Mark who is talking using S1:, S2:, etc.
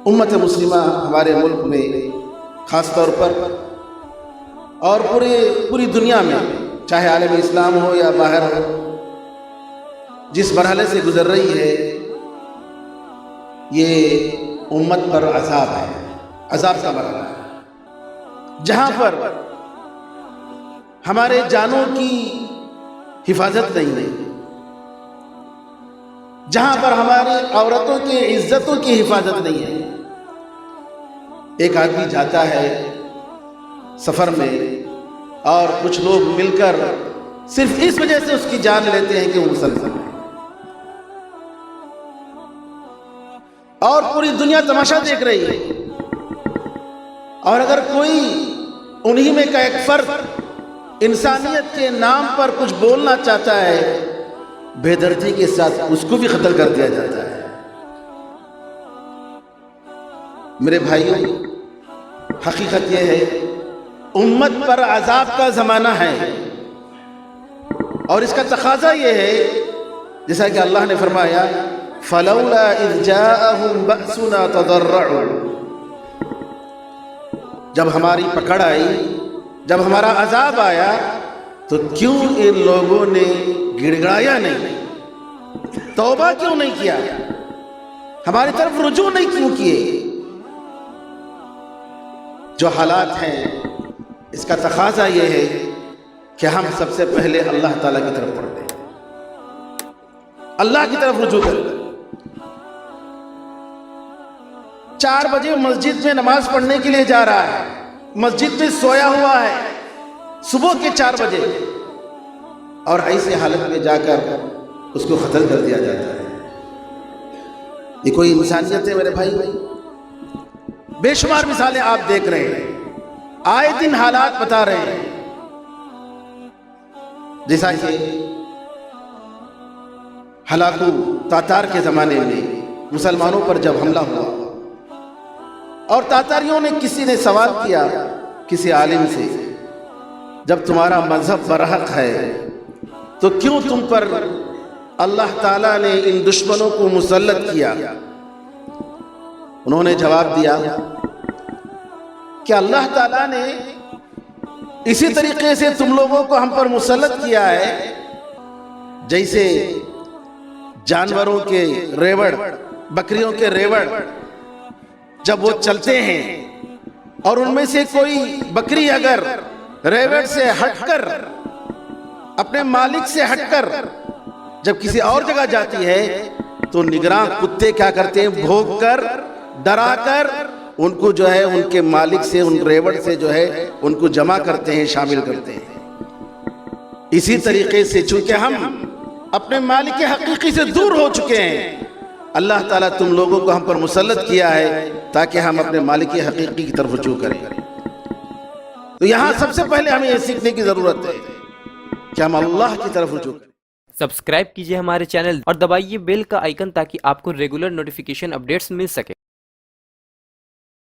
S1: امت مسلمہ ہمارے ملک میں خاص طور پر اور پوری دنیا میں، چاہے عالم اسلام ہو یا باہر ہو، جس مرحلے سے گزر رہی ہے یہ امت پر عذاب ہے، عذاب کا مرحلہ ہے، جہاں پر ہمارے جانوں کی حفاظت نہیں ہے، جہاں پر ہماری عورتوں کی عزتوں کی حفاظت نہیں ہے۔ ایک آدمی جاتا ہے سفر میں اور کچھ لوگ مل کر صرف اس وجہ سے اس کی جان لیتے ہیں کہ وہ مسلمان ہے، اور پوری دنیا تماشا دیکھ رہی ہے، اور اگر کوئی انہی میں کا ایک فرد انسانیت کے نام پر کچھ بولنا چاہتا ہے، بے دردی کے ساتھ اس کو بھی قتل کر دیا جاتا ہے۔ میرے بھائیوں، حقیقت یہ ہے امت پر عذاب کا زمانہ ہے، اور اس کا تقاضا یہ ہے جیسا کہ اللہ نے فرمایا فَلَوْلَا إِذْ جَاءَهُمْ بَأْسُنَا تَضَرَّعُوا، جب ہماری پکڑ آئی، جب ہمارا عذاب آیا تو کیوں ان لوگوں نے گڑگڑایا نہیں، توبہ کیوں نہیں کیا، ہماری طرف رجوع نہیں کیوں کیے؟ جو حالات ہیں اس کا تقاضا یہ ہے کہ ہم سب سے پہلے اللہ تعالیٰ کی طرف پڑھیں، اللہ کی طرف رجوع کریں۔ 4 بجے مسجد میں نماز پڑھنے کے لیے جا رہا ہے، مسجد میں سویا ہوا ہے صبح کے 4 بجے، اور ایسی حالت میں جا کر اس کو قتل کر دیا جاتا ہے۔ یہ کوئی انسانیت ہے میرے بھائی؟ بے شمار مثالیں آپ دیکھ رہے ہیں، آئے دن حالات بتا رہے ہیں، جیسا کہ ہلاکو تاتار کے زمانے میں مسلمانوں پر جب حملہ ہوا اور تاتاریوں نے کسی نے سوال کیا کسی عالم سے، جب تمہارا مذہب برحق ہے تو کیوں تم پر اللہ تعالیٰ نے ان دشمنوں کو مسلط کیا؟ انہوں نے جواب دیا کہ اللہ تعالیٰ نے اسی طریقے سے تم لوگوں کو ہم پر مسلط کیا ہے جیسے جانوروں کے ریوڑ، بکریوں کے ریوڑ جب وہ چلتے ہیں اور ان میں سے کوئی بکری اگر ریوڑ سے ہٹ کر، اپنے مالک سے ہٹ کر جب کسی اور جگہ جاتی ہے تو نگراں کتے کیا کرتے ہیں، بھونک کر، ڈرا کر ان کو جو ہے ان کے مالک سے، ان ریوڑ سے جو ہے ان کو جمع کرتے ہیں، شامل کرتے ہیں۔ اسی طریقے سے چونکہ ہم اپنے مالک حقیقی سے دور ہو چکے ہیں، اللہ تعالیٰ تم لوگوں کو ہم پر مسلط کیا ہے تاکہ ہم اپنے مالک حقیقی کی طرف رجوع کریں۔ تو یہاں سب سے پہلے ہمیں یہ سیکھنے کی ضرورت ہے کہ ہم اللہ کی طرف رجوع کریں۔
S2: سبسکرائب کیجئے ہمارے چینل اور دبائیے بیل کا آئیکن تاکہ آپ کو ریگولر نوٹیفیکیشن اپڈیٹس مل سکے۔